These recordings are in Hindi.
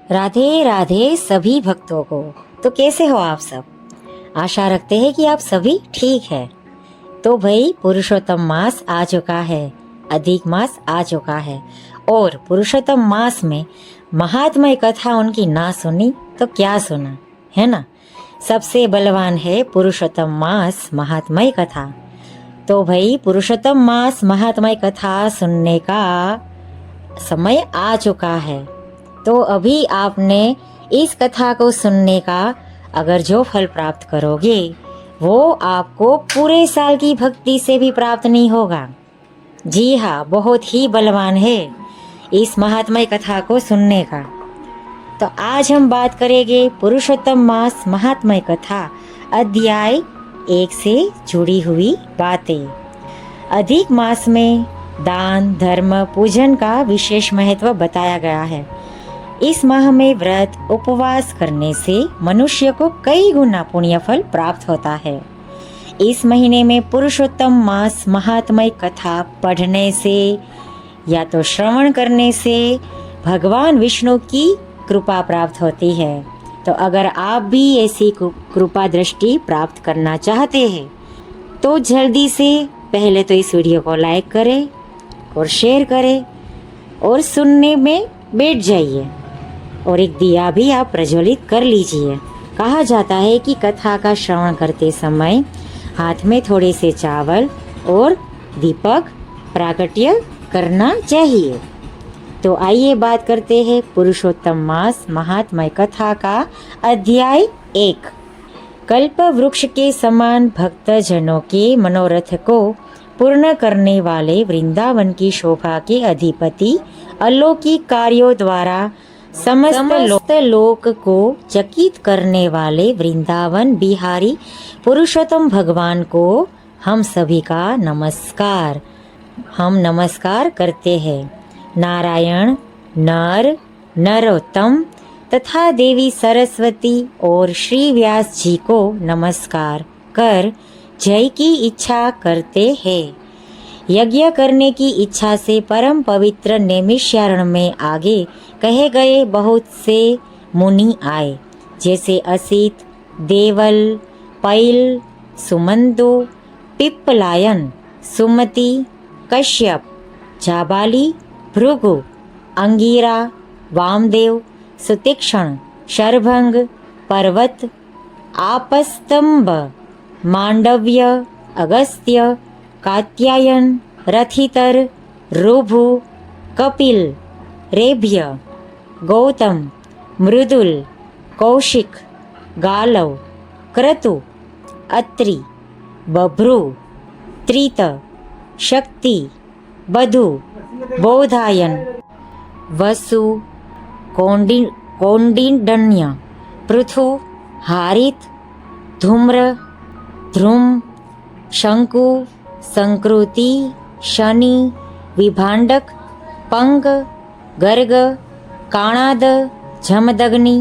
राधे राधे सभी भक्तों को। तो कैसे हो आप सब? आशा रखते हैं कि आप सभी ठीक है। तो भाई पुरुषोत्तम मास आ चुका है, अधिक मास आ चुका है और पुरुषोत्तम मास में महात्मय कथा उनकी ना सुनी तो क्या सुना, है ना। सबसे बलवान है पुरुषोत्तम मास महात्मय कथा। तो भाई पुरुषोत्तम मास महात्मय कथा सुनने का समय आ चुका है। तो अभी आपने इस कथा को सुनने का अगर जो फल प्राप्त करोगे वो आपको पूरे साल की भक्ति से भी प्राप्त नहीं होगा। जी हाँ, बहुत ही बलवान है इस महात्मय कथा को सुनने का। तो आज हम बात करेंगे पुरुषोत्तम मास महात्मय कथा अध्याय 1 से जुड़ी हुई बातें। अधिक मास में दान धर्म पूजन का विशेष महत्व बताया गया है। इस माह में व्रत उपवास करने से मनुष्य को कई गुना पुण्य फल प्राप्त होता है। इस महीने में पुरुषोत्तम मास महात्मय कथा पढ़ने से या तो श्रवण करने से भगवान विष्णु की कृपा प्राप्त होती है। तो अगर आप भी ऐसी कृपा दृष्टि प्राप्त करना चाहते हैं तो जल्दी से पहले तो इस वीडियो को लाइक करें और शेयर करें और सुनने में बैठ जाइए और एक दिया भी आप प्रज्वलित कर लीजिए। कहा जाता है कि कथा का श्रवण करते समय हाथ में थोड़े से चावल और दीपक प्राकट्य करना चाहिए। तो आइए बात करते हैं पुरुषोत्तम मास महात्मय कथा का अध्याय 1। कल्प वृक्ष के समान भक्त जनों के मनोरथ को पूर्ण करने वाले वृंदावन की शोभा के अधिपति अलौकिक कार्यों द्वारा समस्त लोक को चकित करने वाले वृंदावन बिहारी पुरुषोत्तम भगवान को हम सभी का नमस्कार। हम नमस्कार करते हैं। नारायण नर नरोत्तम तथा देवी सरस्वती और श्री व्यास जी को नमस्कार कर जय की इच्छा करते हैं। यज्ञ करने की इच्छा से परम पवित्र नैमिषारण्य में आगे कहे गए बहुत से मुनि आए, जैसे असित, देवल, पैल, सुमंदु, पिप्पलायन, सुमति, कश्यप, जाबाली, भृगु, अंगिरा, वामदेव, सुतीक्षण, शरभंग, पर्वत, आपस्तंभ, मांडव्य, अगस्त्य, कात्यायन, रथितर, ऋभु, कपिल, रेभ्य, गौतम, मृदुल, कौशिक, गालव, क्रतु, अत्रि, बभ्रु, त्रित, शक्ति, बधु, बोधायन, वसु, कौंडिन्य, पृथु, हारित, धूम्र, ध्रुम, शंकु, संकृति, शनि, विभांडक, पंग, गर्ग, काणाद, जमदग्नि,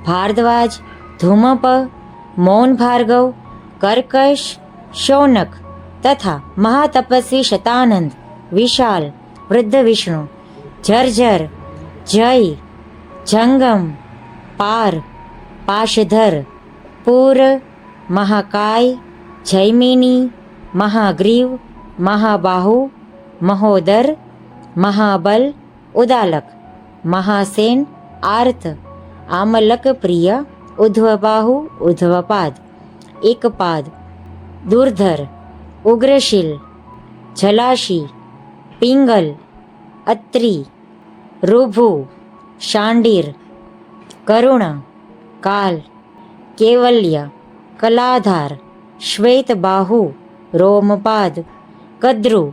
भारद्वाज, धूमप, मौन भार्गव, कर्कश, शौनक तथा महातपस्वी शतानंद, विशाल, वृद्ध विष्णु, झरझर, जय, जंगम, पार, पाशधर, पूर, महाकाय, जैमिनी, महाग्रीव, महाबाहु, महोदर, महाबल, उदालक, महासेन, आर्त, आमलक प्रिय, उध्वबाहु, उध्वपाद, एकपाद, दुर्धर, उग्रशील, जलाशी, पिंगल, अत्रि, ऋभु, शांडिर, करुण, काल, केवल्य, कलाधार, श्वेतबाहु, रोमपाद, कद्रु,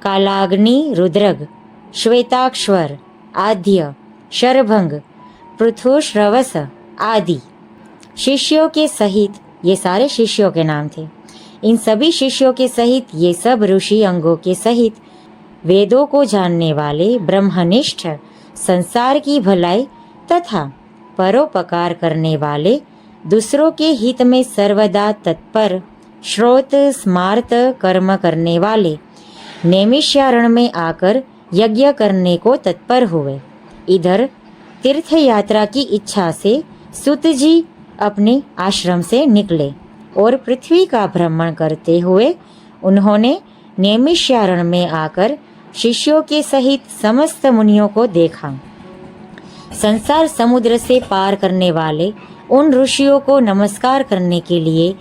कालाग्नि, रुद्रग, श्वेताक्षर, आद्य, शरभंग, पृथुश्रवस आदि शिष्यों के सहित, ये सारे शिष्यों के नाम थे। इन सभी शिष्यों के सहित ये सब ऋषि अंगों के सहित वेदों को जानने वाले ब्रह्मनिष्ठ, संसार की भलाई तथा परोपकार करने वाले, दूसरों के हित में सर्वदा तत्पर, श्रोत स्मार्त कर्म करने वाले, नैमिषारण्य में आकर यज्ञ करने को तत्पर हुए। इधर तीर्थ यात्रा की इच्छा से सूत जी अपने आश्रम से निकले और पृथ्वी का भ्रमण करते हुए उन्होंने नैमिषारण्य में आकर शिष्यों के सहित समस्त मुनियों को देखा। संसार समुद्र से पार करने वाले उन ऋषियों को नमस्कार करने के लिए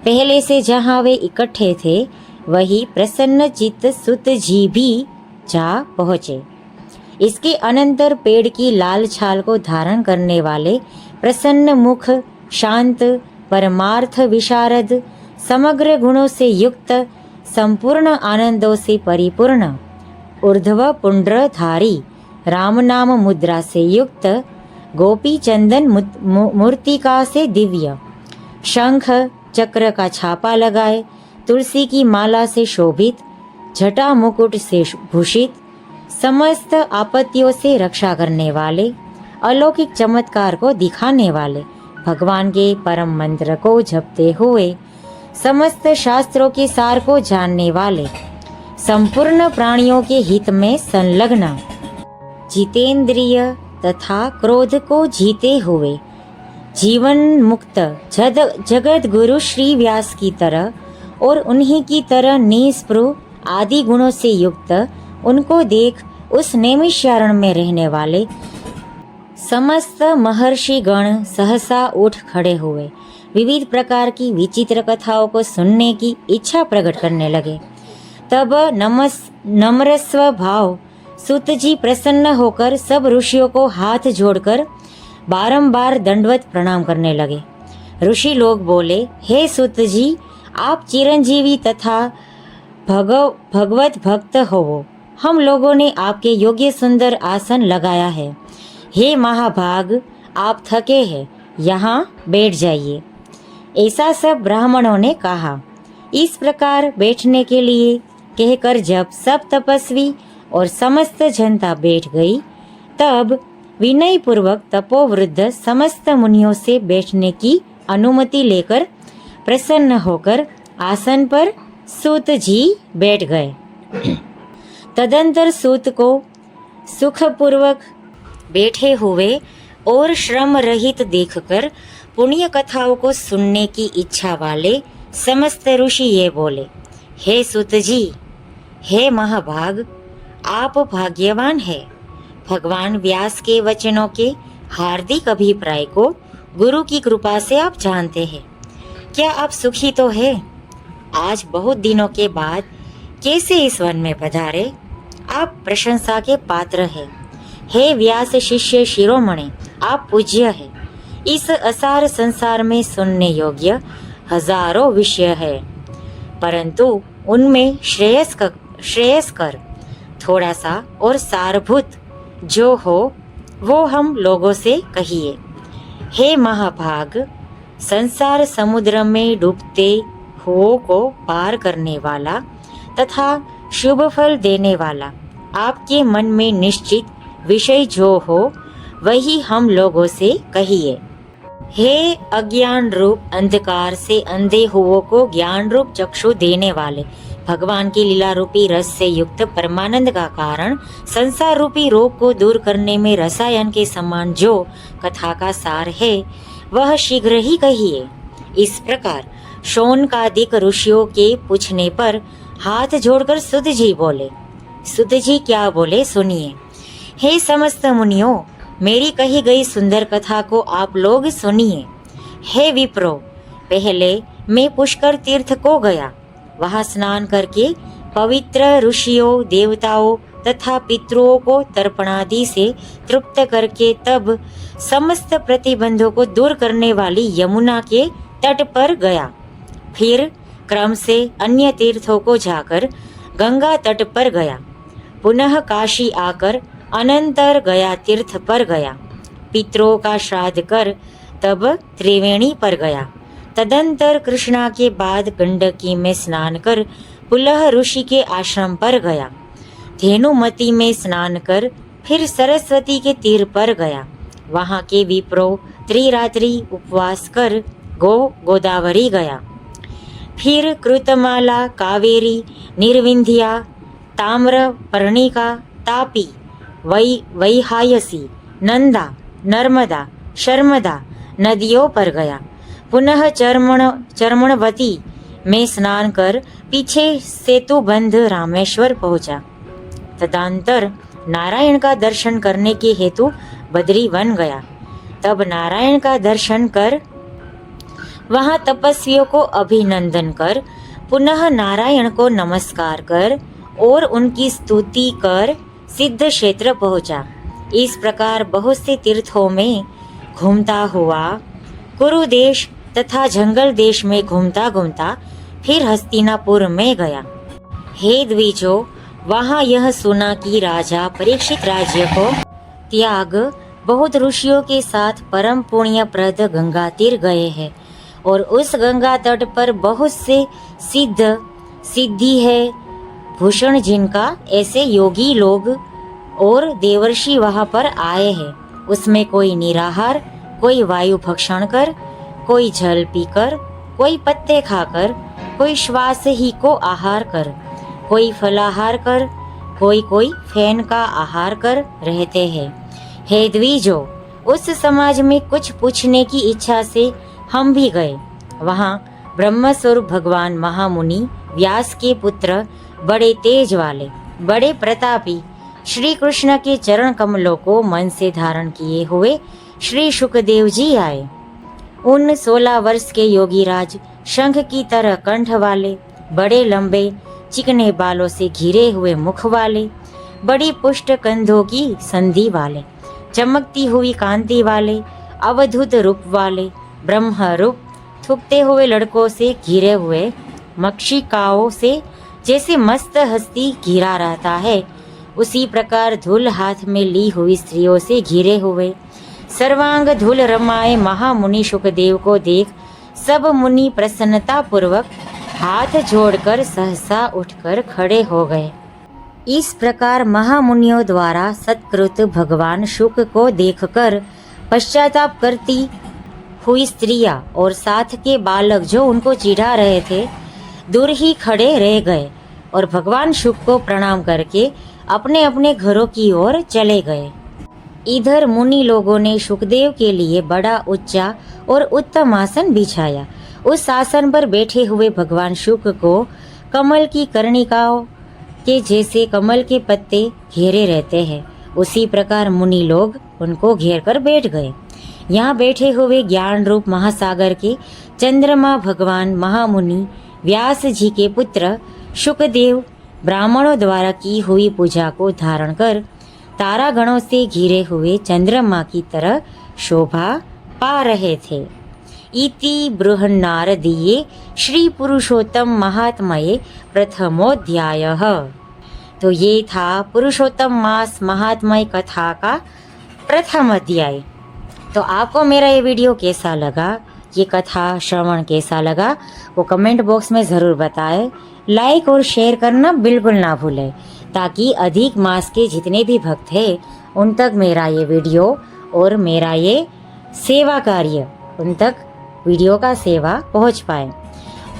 पहले से जहाँ वे इकट्ठे थे वही प्रसन्न चित्त सुत जी भी जा पहुँचे। इसके अनंतर पेड़ की लाल छाल को धारण करने वाले प्रसन्न मुख, शांत, परमार्थ विशारद, समग्र गुणों से युक्त, संपूर्ण आनंदों से परिपूर्ण, ऊर्ध्व पुंड्रधारी, राम नाम मुद्रा से युक्त, गोपी चंदन मूर्तिका से दिव्य, शंख चक्र का छापा लगाए, तुलसी की माला से शोभित, जटा मुकुट से भूषित, समस्त आपत्तियों से रक्षा करने वाले, अलौकिक चमत्कार को दिखाने वाले, भगवान के परम मंत्र को जपते हुए समस्त शास्त्रों के सार को जानने वाले, संपूर्ण प्राणियों के हित में संलग्न, जितेंद्रिय तथा क्रोध को जीते हुए जीवन मुक्त जगत गुरु श्री व्यास की तरह और उन्हीं की तरह निस्पृह आदि गुणों से युक्त उनको देख उस नैमिषारण्य में रहने वाले समस्त महर्षि गण सहसा उठ खड़े हुए विविध प्रकार की विचित्र कथाओं को सुनने की इच्छा प्रकट करने लगे। तब नम्र स्वभाव सूत जी प्रसन्न होकर सब ऋषियों को हाथ जोड़कर बारंबार दंडवत प्रणाम करने लगे। ऋषि लोग बोले, हे सूत जी, आप चिरंजीवी तथा भगवत भक्त हो। हम लोगों ने आपके योग्य सुंदर आसन लगाया है। हे महाभाग, आप थके हैं, यहाँ बैठ जाइए। ऐसा सब ब्राह्मणों ने कहा। इस प्रकार बैठने के लिए कहकर जब सब तपस्वी और समस्त जनता बैठ गई, तब विनय पूर्वक तपोवृद्ध समस्त मुनियों से बैठने की अनुमति लेकर प्रसन्न होकर आसन पर सूत जी बैठ गए। तदंतर सूत को सुखपूर्वक बैठे हुए और श्रम रहित देखकर पुण्य कथाओं को सुनने की इच्छा वाले समस्त ऋषि ये बोले, हे सूत जी, हे महाभाग, आप भाग्यवान हैं। भगवान व्यास के वचनों के हार्दिक अभिप्राय को गुरु की कृपा से आप जानते हैं। क्या आप सुखी तो हैं? आज बहुत दिनों के बाद कैसे इस वन में पधारे? आप प्रशंसा के पात्र हैं। हे व्यास शिष्य शिरोमणि, आप पूज्य हैं। इस असार संसार में सुनने योग्य हजारों विषय है, परंतु उनमें श्रेयस्कर थोड़ा सा और सारभूत जो हो वो हम लोगों से कहिए। हे महाभाग, संसार समुद्र में डूबते हुओं को पार करने वाला तथा शुभ फल देने वाला आपके मन में निश्चित विषय जो हो वही हम लोगों से कहिए। हे अज्ञान रूप अंधकार से अंधे हुओं को ज्ञान रूप चक्षु देने वाले, भगवान की लीला रूपी रस से युक्त परमानंद का कारण, संसार रूपी रोग को दूर करने में रसायन के समान जो कथा का सार है वह शीघ्र ही कहिए। इस प्रकार शौनकादिक ऋषियों के पूछने पर हाथ जोड़कर सुत जी बोले। सुत जी क्या बोले सुनिए। हे समस्त मुनियों, मेरी कही गई सुंदर कथा को आप लोग सुनिए। हे विप्रो, पहले मैं पुष्कर तीर्थ को गया। वहां स्नान करके पवित्र ऋषियों, देवताओं तथा पितरों को तर्पणादि से तृप्त करके तब समस्त प्रतिबंधों को दूर करने वाली यमुना के तट पर गया। फिर क्रम से अन्य तीर्थों को जाकर गंगा तट पर गया। पुनः काशी आकर अनंतर गया तीर्थ पर गया। पितरों का श्राद्ध कर तब त्रिवेणी पर गया। तदंतर कृष्णा के बाद गंडकी में स्नान कर पुलह ऋषि के आश्रम पर गया। धेनुमती में स्नान कर फिर सरस्वती के तीर पर गया। वहां के विप्रो त्रिरात्रि उपवास कर गोदावरी गया। फिर कृतमाला, कावेरी, निर्विंध्या, ताम्र पर्णिका, तापी, वैहायसी, नंदा, नर्मदा, शर्मदा नदियों पर गया। पुनः चर्मणवती में स्नान कर पीछे सेतुबंध रामेश्वर पहुंचा। तदंतर नारायण का दर्शन करने के हेतु बद्री वन गया। तब नारायण का दर्शन कर वहां तपस्वियों को अभिनंदन कर पुनः नारायण को नमस्कार कर और उनकी स्तुति कर सिद्ध क्षेत्र पहुंचा। इस प्रकार बहुत से तीर्थों में घूमता हुआ कुरुदेश तथा जंगल देश में घूमता घूमता फिर हस्तिनापुर में गया। हे द्विजो, वहां यह सुना कि राजा परीक्षित राज्य को त्याग बहुत ऋषियों के साथ परम पुण्यप्रद गंगा तीर गए हैं और उस गंगा तट पर बहुत से सिद्धि है भूषण जिनका ऐसे योगी लोग और देवर्षि वहां पर आए हैं। उसमें कोई निराहार, कोई वायु भक्षण कर, कोई जल पीकर, कोई पत्ते खाकर, कोई श्वास ही को आहार कर, कोई फलाहार कर, कोई फैन का आहार कर रहते हैं। हे द्विजो, उस समाज में कुछ पूछने की इच्छा से हम भी गए। वहां ब्रह्मस्वरूप भगवान महामुनि व्यास के पुत्र, बड़े तेज वाले, बड़े प्रतापी श्री कृष्ण के चरण कमलों को मन से धारण किए हुए श्री सुखदेव जी आए। उन 16 वर्ष के योगीराज शंख की तरह कंठ वाले, बड़े लंबे चिकने बालों से घिरे हुए मुख वाले, बड़ी पुष्ट कंधों की संधि वाले, चमकती हुई कांति वाले, अवधूत रूप वाले, ब्रह्म रूप, थूकते हुए लड़कों से घिरे हुए, मक्षिकाओं से जैसे मस्त हस्ती घिरा रहता है, उसी प्रकार धूल हाथ में ली हुई स्त्रियों से घिरे हुए, सर्वांग धूल रमाए महामुनि सुखदेव को देख सब मुनि प्रसन्नता पूर्वक हाथ जोड़कर सहसा उठकर खड़े हो गए। इस प्रकार महामुनियों द्वारा सत्कृत भगवान शुक को देखकर पश्चाताप करती हुई स्त्रियां और साथ के बालक जो उनको चिढ़ा रहे थे दूर ही खड़े रह गए और भगवान शुक को प्रणाम करके अपने अपने घरों की ओर चले गए। इधर मुनि लोगों ने सुखदेव के लिए बड़ा ऊंचा और उत्तम आसन बिछाया। उस आसन पर बैठे हुए भगवान शुक को कमल की कर्णिकाओं के जैसे कमल के पत्ते घेरे रहते हैं, उसी प्रकार मुनि लोग उनको घेर कर बैठ गए। यहाँ बैठे हुए ज्ञान रूप महासागर के चंद्रमा भगवान महामुनि व्यास जी के पुत्र शुकदेव ब्राह्मणों द्वारा की हुई पूजा को धारण कर तारागणों से घिरे हुए चंद्रमा की तरह शोभा पा रहे थे। इति बृहन्नारदीये श्री पुरुषोत्तम महात्म्ये प्रथमोध्यायः। तो ये था पुरुषोत्तम मास महात्म्य कथा का प्रथम अध्याय। तो आपको मेरा ये वीडियो कैसा लगा, ये कथा श्रवण कैसा लगा, वो कमेंट बॉक्स में ज़रूर बताएं। लाइक और शेयर करना बिल्कुल ना भूलें, ताकि अधिक मास के जितने भी भक्त हैं उन तक मेरा ये वीडियो और मेरा ये सेवा कार्य उन तक वीडियो का सेवा पहुंच पाए।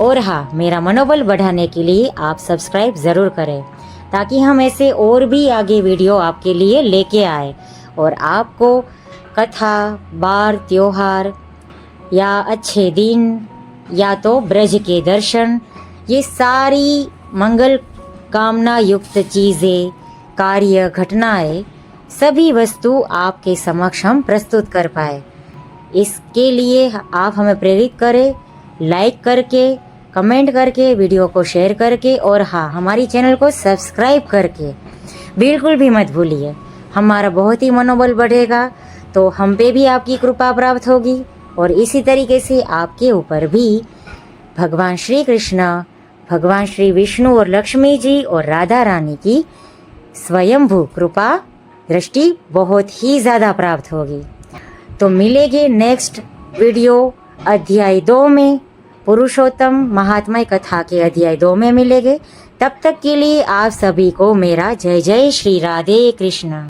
और हाँ, मेरा मनोबल बढ़ाने के लिए आप सब्सक्राइब ज़रूर करें, ताकि हम ऐसे और भी आगे वीडियो आपके लिए लेके आए और आपको कथा, बार, त्योहार या अच्छे दिन या तो ब्रज के दर्शन, ये सारी मंगल कामना युक्त चीज़ें, कार्य, घटनाएं, सभी वस्तु आपके समक्ष हम प्रस्तुत कर पाए। इसके लिए आप हमें प्रेरित करें, लाइक करके, कमेंट करके, वीडियो को शेयर करके और हाँ, हमारी चैनल को सब्सक्राइब करके बिल्कुल भी मत भूलिए। हमारा बहुत ही मनोबल बढ़ेगा, तो हम पे भी आपकी कृपा प्राप्त होगी और इसी तरीके से आपके ऊपर भी भगवान श्री कृष्ण, भगवान श्री विष्णु और लक्ष्मी जी और राधा रानी की स्वयंभू कृपा दृष्टि बहुत ही ज़्यादा प्राप्त होगी। तो मिलेंगे नेक्स्ट वीडियो अध्याय 2 में, पुरुषोत्तम महात्म्य कथा के अध्याय 2 में मिलेंगे। तब तक के लिए आप सभी को मेरा जय जय श्री राधे कृष्ण।